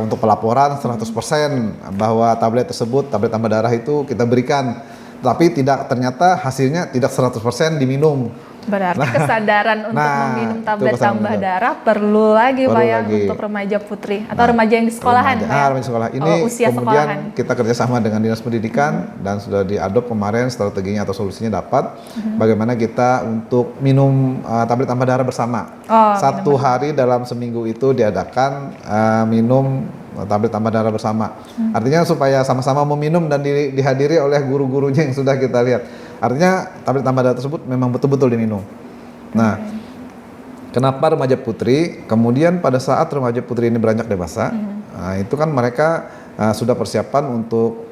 untuk pelaporan 100% bahwa tablet tersebut, tablet tambah darah itu kita berikan, tapi ternyata hasilnya tidak 100% diminum. Berarti kesadaran untuk meminum tablet itu kesadaran tambah betul. darah perlu lagi, Pak, ya, lagi. untuk remaja putri atau remaja yang di sekolahan, Pak, ya? Remaja sekolah ini usia kemudian sekolahan. kita kerjasama dengan Dinas Pendidikan dan sudah diadop kemarin strateginya atau solusinya dapat bagaimana kita untuk minum tablet tambah darah bersama. Satu hari dalam seminggu itu diadakan minum tablet tambah darah bersama. Artinya supaya sama-sama meminum dan dihadiri oleh guru-gurunya yang sudah kita lihat. Artinya tablet tambah darah tersebut memang betul-betul diminum. Nah, kenapa remaja putri? Kemudian pada saat remaja putri ini beranjak dewasa, itu kan mereka sudah persiapan untuk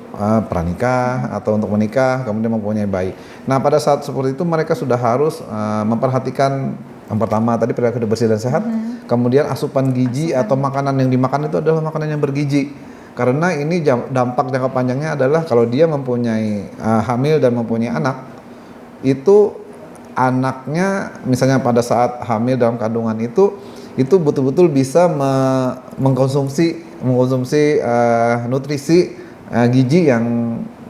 pranikah atau untuk menikah, kemudian mempunyai bayi. Nah, pada saat seperti itu mereka sudah harus memperhatikan yang pertama tadi perilaku hidup bersih dan sehat, kemudian asupan gizi atau makanan yang dimakan itu adalah makanan yang bergizi. Karena ini dampak jangka panjangnya adalah kalau dia mempunyai hamil dan mempunyai anak, itu anaknya misalnya pada saat hamil dalam kandungan itu betul-betul bisa mengkonsumsi nutrisi gizi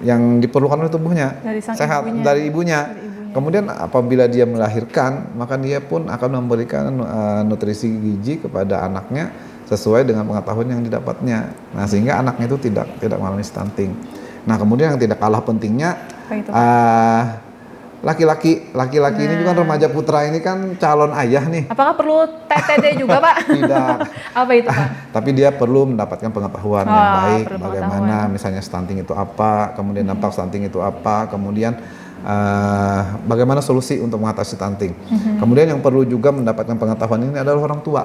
yang diperlukan oleh tubuhnya, sehat dari ibunya. Kemudian apabila dia melahirkan, maka dia pun akan memberikan nutrisi gizi kepada anaknya sesuai dengan pengetahuan yang didapatnya. Nah, sehingga anaknya itu tidak mengalami stunting. Nah, kemudian yang tidak kalah pentingnya laki-laki ini juga remaja putra ini kan calon ayah nih. Apakah perlu TTD juga, Pak? Tidak. Apa itu, Pak? Tapi dia perlu mendapatkan pengetahuan yang baik, bagaimana misalnya stunting itu apa, kemudian dampak stunting itu apa, kemudian bagaimana solusi untuk mengatasi stunting. Kemudian yang perlu juga mendapatkan pengetahuan ini adalah orang tua.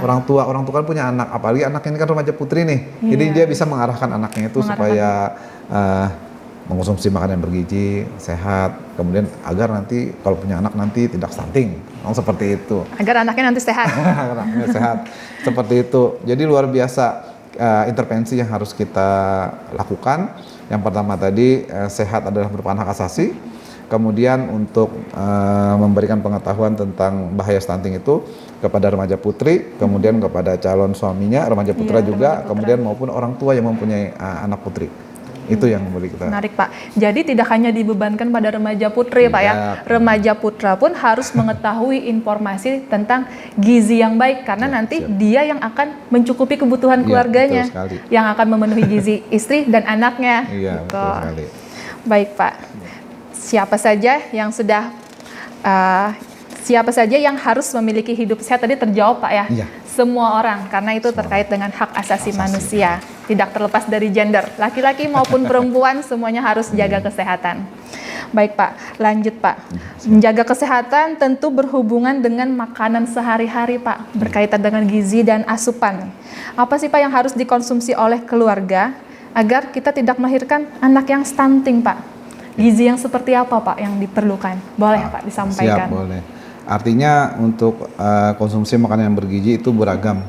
Orang tua kan punya anak, apalagi anak ini kan remaja putri nih. Jadi dia bisa mengarahkan anaknya itu supaya mengkonsumsi makanan yang bergizi, sehat, kemudian agar nanti kalau punya anak nanti tidak stunting. Seperti itu. Agar anaknya nanti sehat. Anaknya sehat. Seperti itu. Jadi luar biasa intervensi yang harus kita lakukan. Yang pertama tadi sehat adalah merupakan hak asasi. Kemudian untuk memberikan pengetahuan tentang bahaya stunting itu kepada remaja putri, kemudian kepada calon suaminya, remaja putra juga, kemudian maupun orang tua yang mempunyai anak putri. Itu yang boleh kita. Menarik, Pak. Jadi tidak hanya dibebankan pada remaja putri, Pak, ya. Remaja putra pun harus mengetahui informasi tentang gizi yang baik karena nanti dia yang akan mencukupi kebutuhan keluarganya, yang akan memenuhi gizi istri dan anaknya. Iya, betul sekali. Baik, Pak. Siapa saja yang sudah Siapa saja yang harus memiliki hidup sehat tadi terjawab Pak ya? Iya. Semua orang, karena itu terkait dengan hak asasi manusia. Tidak terlepas dari gender, laki-laki maupun perempuan semuanya harus jaga kesehatan. Baik Pak, lanjut Pak. Menjaga kesehatan tentu berhubungan dengan makanan sehari-hari Pak, berkaitan dengan gizi dan asupan. Apa sih Pak yang harus dikonsumsi oleh keluarga agar kita tidak melahirkan anak yang stunting Pak? Gizi yang seperti apa Pak yang diperlukan? Boleh Pak disampaikan? Siap, boleh. Artinya untuk konsumsi makanan yang bergizi itu beragam.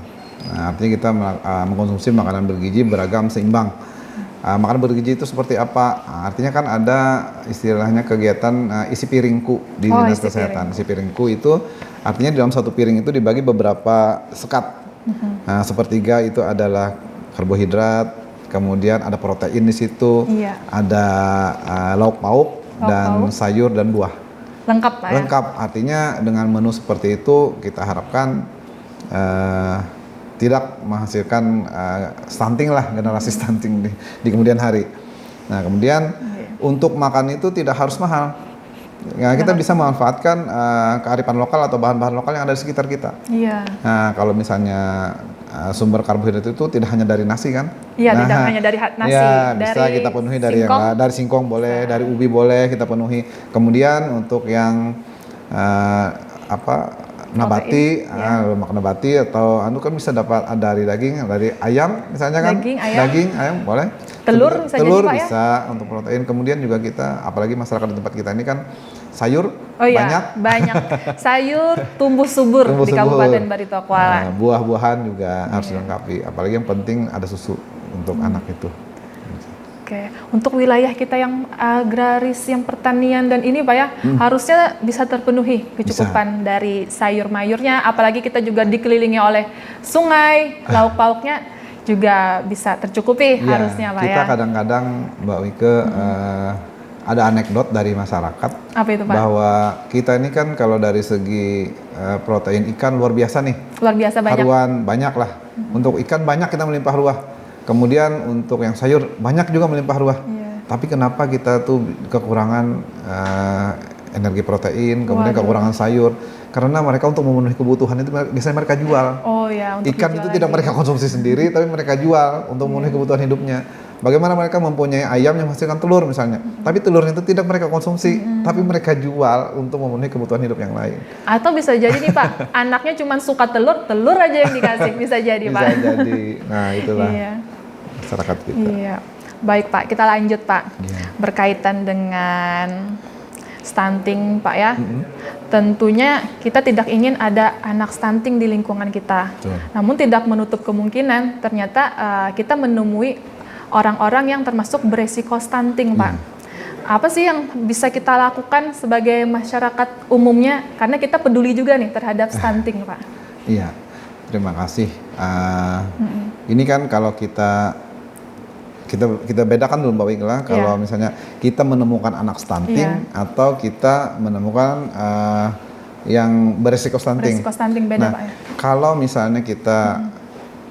Nah, artinya kita mengkonsumsi makanan bergizi beragam, seimbang. Makanan bergizi itu seperti apa? Artinya kan ada istilahnya kegiatan isi piringku di Dinas Kesehatan. Isi piringku itu artinya dalam satu piring itu dibagi beberapa sekat. Nah, sepertiga itu adalah karbohidrat, kemudian ada protein di situ, ada lauk pauk dan sayur dan buah. Lengkap Pak ya? Lengkap, artinya dengan menu seperti itu kita harapkan tidak menghasilkan stunting lah, generasi stunting di kemudian hari. Nah kemudian untuk makan itu tidak harus mahal. Ya, kita bisa memanfaatkan kearifan lokal atau bahan-bahan lokal yang ada di sekitar kita. Nah kalau misalnya sumber karbohidrat itu tidak hanya dari nasi kan? Iya, tidak hanya dari nasi. Ya, bisa kita penuhi dari singkong. Dari singkong boleh, dari ubi boleh kita penuhi. Kemudian untuk yang nabati, lemak nabati atau kan bisa dapat dari daging, dari ayam misalnya kan? Daging, ayam boleh. Telur bisa telur jadi, Pak, bisa ya? Untuk protein. Kemudian juga kita, apalagi masyarakat di tempat kita ini kan sayur banyak. Sayur tumbuh subur di Kabupaten Barito Kuala. Buah-buahan juga harus dilengkapi. Apalagi yang penting ada susu untuk anak itu. Oke, untuk wilayah kita yang agraris, yang pertanian dan ini Pak ya, harusnya bisa terpenuhi kecukupan dari sayur mayurnya, apalagi kita juga dikelilingi oleh sungai, lauk pauknya juga bisa tercukupi harusnya Pak ya. Kita kadang-kadang Mbak Wike ada anekdot dari masyarakat. Apa itu Pak? Bahwa kita ini kan kalau dari segi protein ikan luar biasa nih. Luar biasa banyak. Haruan banyak lah. Untuk ikan banyak kita melimpah ruah. Kemudian untuk yang sayur banyak juga melimpah ruah. Tapi kenapa kita tuh kekurangan energi protein, kemudian kekurangan sayur? Karena mereka untuk memenuhi kebutuhan itu biasanya mereka jual. Ikan itu tidak mereka konsumsi sendiri, tapi mereka jual untuk memenuhi kebutuhan hidupnya. Bagaimana mereka mempunyai ayam yang menghasilkan telur misalnya, tapi telurnya itu tidak mereka konsumsi, tapi mereka jual untuk memenuhi kebutuhan hidup yang lain. Atau bisa jadi nih Pak, anaknya cuma suka telur aja yang dikasih, bisa jadi Pak. Bisa jadi, nah itulah masyarakat kita. Baik Pak, kita lanjut Pak. Berkaitan dengan stunting Pak ya, tentunya kita tidak ingin ada anak stunting di lingkungan kita. Namun tidak menutup kemungkinan ternyata kita menemui orang-orang yang termasuk beresiko stunting Pak. Apa sih yang bisa kita lakukan sebagai masyarakat umumnya, karena kita peduli juga nih terhadap stunting Pak. Iya, terima kasih. Ini kan kalau kita bedakan dulu Mbak Wikla, kalau misalnya kita menemukan anak stunting atau kita menemukan yang beresiko stunting. Beresiko stunting beda Pak ya. Kalau misalnya kita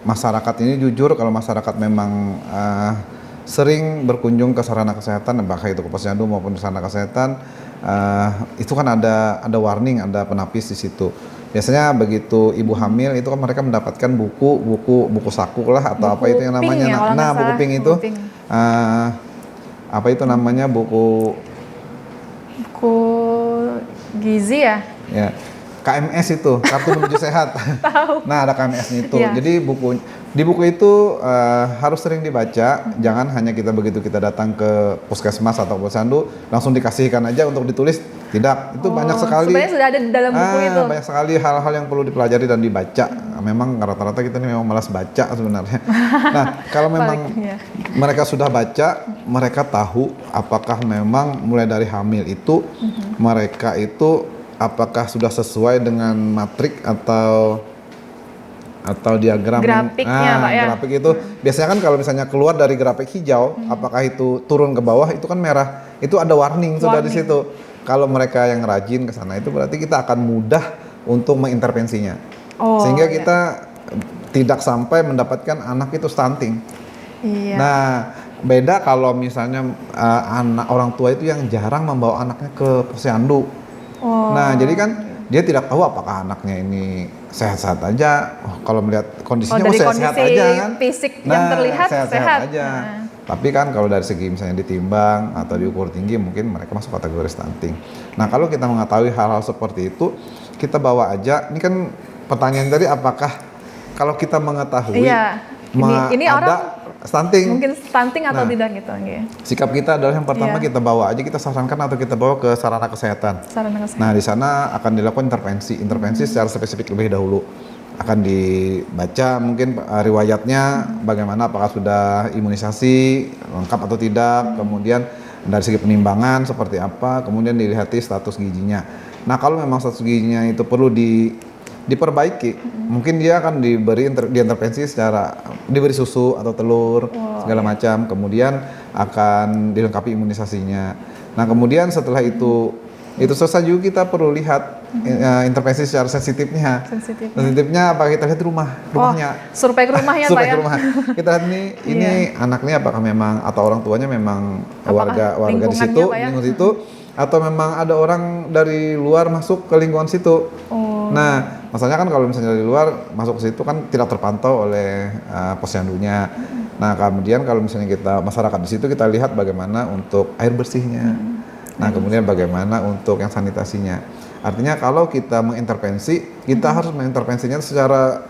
masyarakat ini jujur, kalau masyarakat memang sering berkunjung ke sarana kesehatan, bahkan itu ke posyandu maupun di sarana kesehatan, itu kan ada warning, ada penapis di situ. Biasanya begitu ibu hamil itu kan mereka mendapatkan buku saku lah atau apa itu yang namanya, buku pink itu, apa itu namanya buku gizi ya? Ya. KMS itu, kartu menuju sehat. Nah, ada KMS-nya itu. Jadi di buku itu harus sering dibaca. Jangan hanya kita begitu kita datang ke puskesmas atau posyandu langsung dikasihkan aja untuk ditulis. Tidak, itu banyak sekali. Sebenarnya sudah ada di dalam buku itu. Banyak sekali hal-hal yang perlu dipelajari dan dibaca. Memang rata-rata kita ini memang malas baca sebenarnya. Nah, kalau memang mereka sudah baca, mereka tahu apakah memang mulai dari hamil itu mereka itu apakah sudah sesuai dengan matrik atau diagram grafiknya Pak ya. Grafik itu biasanya kan kalau misalnya keluar dari grafik hijau, apakah itu turun ke bawah itu kan merah. Itu ada warning sudah di situ. Kalau mereka yang rajin ke sana itu berarti kita akan mudah untuk mengintervensinya. Sehingga kita tidak sampai mendapatkan anak itu stunting. Nah, beda kalau misalnya anak orang tua itu yang jarang membawa anaknya ke posyandu. Nah, jadi kan dia tidak tahu apakah anaknya ini sehat-sehat aja. Oh, kalau melihat kondisinya dari sehat-sehat kondisi aja kan. fisik yang terlihat sehat. aja. Tapi kan kalau dari segi misalnya ditimbang atau diukur tinggi mungkin mereka masuk kategori stunting. Nah, kalau kita mengetahui hal-hal seperti itu, kita bawa aja. Ini kan pertanyaan tadi, apakah kalau kita mengetahui ini ada orang stunting, mungkin stunting atau tidak gitu. Sikap kita adalah yang pertama kita bawa aja, kita sarankan atau kita bawa ke sarana kesehatan. Nah, di sana akan dilakukan intervensi secara spesifik lebih dahulu. Akan dibaca mungkin riwayatnya bagaimana, apakah sudah imunisasi lengkap atau tidak, kemudian dari segi penimbangan seperti apa, kemudian dilihati status gizinya. Nah, kalau memang status gizinya itu perlu diperbaiki, mungkin dia akan diintervensi secara diberi susu atau telur segala macam, kemudian akan dilengkapi imunisasinya. Nah, kemudian setelah itu selesai juga kita perlu lihat intervensi secara sensitifnya apa, kita lihat rumahnya. Survei ke rumahnya Pak ya. Kita lihat ini anaknya apakah memang atau orang tuanya memang warga di situ, lingkungan situ, atau memang ada orang dari luar masuk ke lingkungan situ. Nah, masalahnya kan kalau misalnya dari luar masuk ke situ kan tidak terpantau oleh posyandunya. Nah, kemudian kalau misalnya kita masyarakat di situ, kita lihat bagaimana untuk air bersihnya. Nah, kemudian bagaimana untuk yang sanitasinya. Artinya kalau kita mengintervensi, kita harus mengintervensinya secara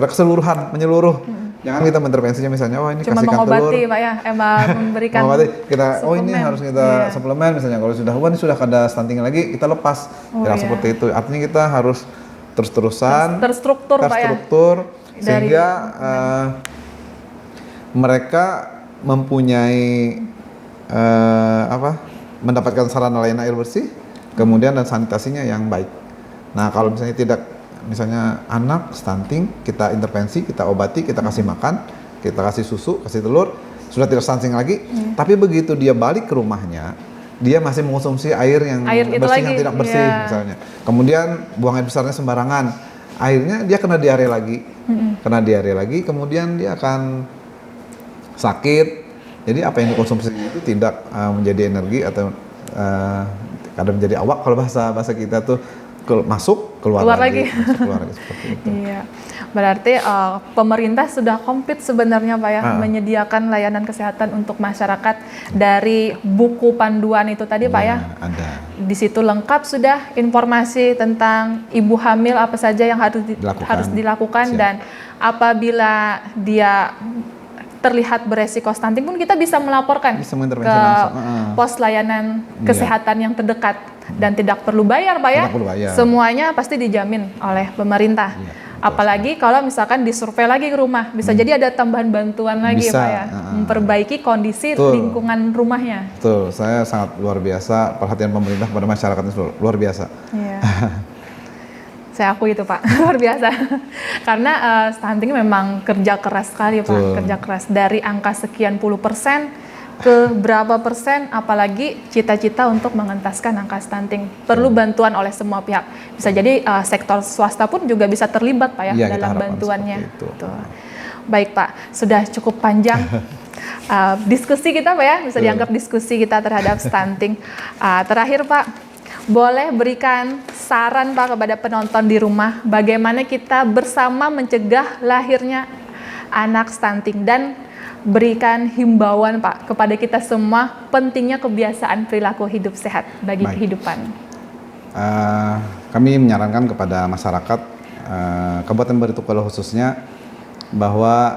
keseluruhan, menyeluruh. Jangan kita mengintervensinya misalnya, ini cuma kasihkan telur. Cuma mengobati Pak ya, emang memberikan kita, ini harus kita suplemen misalnya. Kalau sudah, ini sudah ada stunting lagi, kita lepas. Seperti itu. Artinya kita harus terus-terusan, terstruktur Pak ya. Sehingga mereka mempunyai mendapatkan sarana layanan air bersih, kemudian dan sanitasinya yang baik. Nah, kalau misalnya tidak, misalnya anak stunting, kita intervensi, kita obati, kita kasih makan, kita kasih susu, kasih telur, sudah tidak stunting lagi, tapi begitu dia balik ke rumahnya, dia masih mengonsumsi air yang bersih yang tidak bersih misalnya. Kemudian buang air besarnya sembarangan, akhirnya dia kena diare lagi, kemudian dia akan sakit. Jadi apa yang dikonsumsi itu tidak menjadi energi atau kadang menjadi awak, kalau bahasa kita tuh masuk keluar lagi seperti itu. Iya. Berarti pemerintah sudah komplit sebenarnya Pak ya, menyediakan layanan kesehatan untuk masyarakat. Dari buku panduan itu tadi Pak ya, ada. Di situ lengkap sudah informasi tentang ibu hamil apa saja yang harus dilakukan. Dan apabila dia terlihat beresiko stunting pun kita bisa melaporkan ke pos layanan kesehatan yang terdekat, dan tidak perlu bayar Pak ya. Semuanya pasti dijamin oleh pemerintah. Apalagi kalau misalkan disurvei lagi ke rumah, bisa jadi ada tambahan bantuan lagi Pak ya, memperbaiki kondisi lingkungan rumahnya. Betul, saya sangat luar biasa perhatian pemerintah kepada masyarakat itu, luar biasa. Iya. Saya akui itu Pak, luar biasa. Karena stunting memang kerja keras sekali Pak, kerja keras. Dari angka sekian puluh persen ke berapa persen, apalagi cita-cita untuk mengentaskan angka stunting. Perlu bantuan oleh semua pihak. Bisa jadi sektor swasta pun juga bisa terlibat Pak ya, dalam bantuannya. Baik Pak, sudah cukup panjang diskusi kita Pak ya, bisa dianggap diskusi kita terhadap stunting. Terakhir Pak, boleh berikan saran Pak kepada penonton di rumah, bagaimana kita bersama mencegah lahirnya anak stunting, dan berikan himbauan Pak kepada kita semua pentingnya kebiasaan perilaku hidup sehat bagi kehidupan. Kami menyarankan kepada masyarakat Kabupaten Baritokwala khususnya bahwa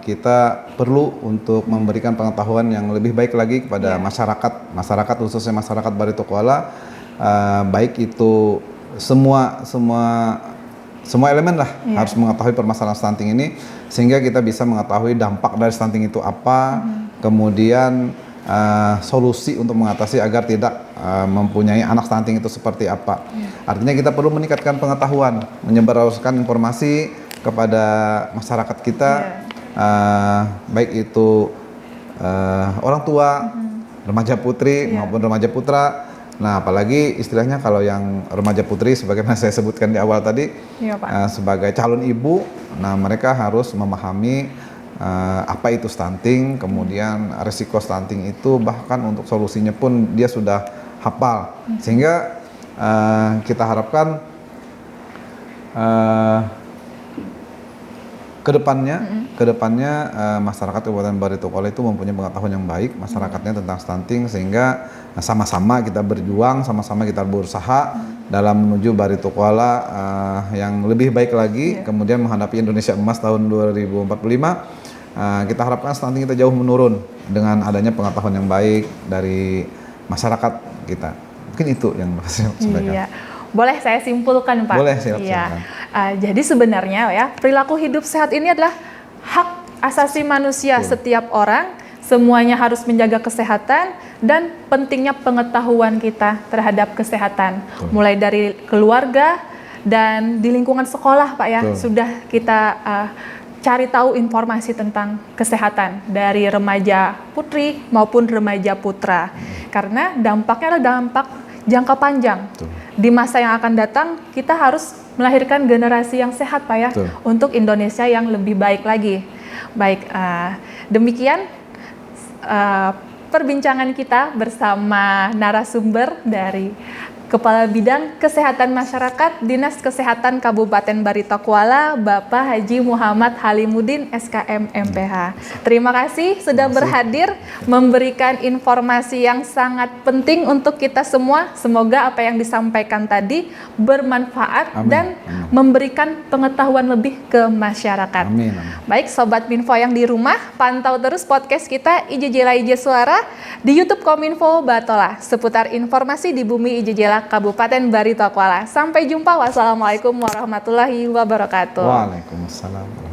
kita perlu untuk memberikan pengetahuan yang lebih baik lagi kepada masyarakat khususnya masyarakat Baritokwala, baik itu semua elemen lah harus mengetahui permasalahan stunting ini, sehingga kita bisa mengetahui dampak dari stunting itu apa, kemudian solusi untuk mengatasi agar tidak mempunyai anak stunting itu seperti apa. Artinya kita perlu meningkatkan pengetahuan, menyebarluaskan informasi kepada masyarakat kita, baik itu orang tua, remaja putri maupun remaja putra. Nah, apalagi istilahnya kalau yang remaja putri, sebagaimana saya sebutkan di awal tadi, sebagai calon ibu, nah mereka harus memahami apa itu stunting, kemudian resiko stunting itu, bahkan untuk solusinya pun dia sudah hafal. Sehingga kita harapkan kedepannya masyarakat Kabupaten Baritokwala itu mempunyai pengetahuan yang baik masyarakatnya tentang stunting, sehingga sama-sama kita berjuang, sama-sama kita berusaha dalam menuju Baritokwala yang lebih baik lagi, kemudian menghadapi Indonesia Emas tahun 2045. Kita harapkan stunting kita jauh menurun dengan adanya pengetahuan yang baik dari masyarakat kita. Mungkin itu yang saya sampaikan. Iya. Boleh saya simpulkan, Pak? Boleh, silakan. Iya. Jadi sebenarnya ya, perilaku hidup sehat ini adalah hak asasi manusia setiap orang. Semuanya harus menjaga kesehatan dan pentingnya pengetahuan kita terhadap kesehatan. Mulai dari keluarga dan di lingkungan sekolah, Pak ya, sudah kita cari tahu informasi tentang kesehatan dari remaja putri maupun remaja putra. Karena dampaknya adalah dampak jangka panjang. Di masa yang akan datang, kita harus melahirkan generasi yang sehat, Pak ya, untuk Indonesia yang lebih baik lagi. Baik, demikian perbincangan kita bersama narasumber dari Kepala Bidang Kesehatan Masyarakat Dinas Kesehatan Kabupaten Baritokwala, Bapak Haji Muhammad Halimuddin, SKM MPH. Terima kasih sudah berhadir memberikan informasi yang sangat penting untuk kita semua. Semoga apa yang disampaikan tadi bermanfaat dan memberikan pengetahuan lebih ke masyarakat. Amin. Baik, Sobat Minfo yang di rumah, pantau terus podcast kita IJJLA IJ Suara di YouTube Kominfo Batola seputar informasi di bumi IJJLA Kabupaten Baritokwala. Sampai jumpa. Wassalamualaikum warahmatullahi wabarakatuh. Waalaikumsalam.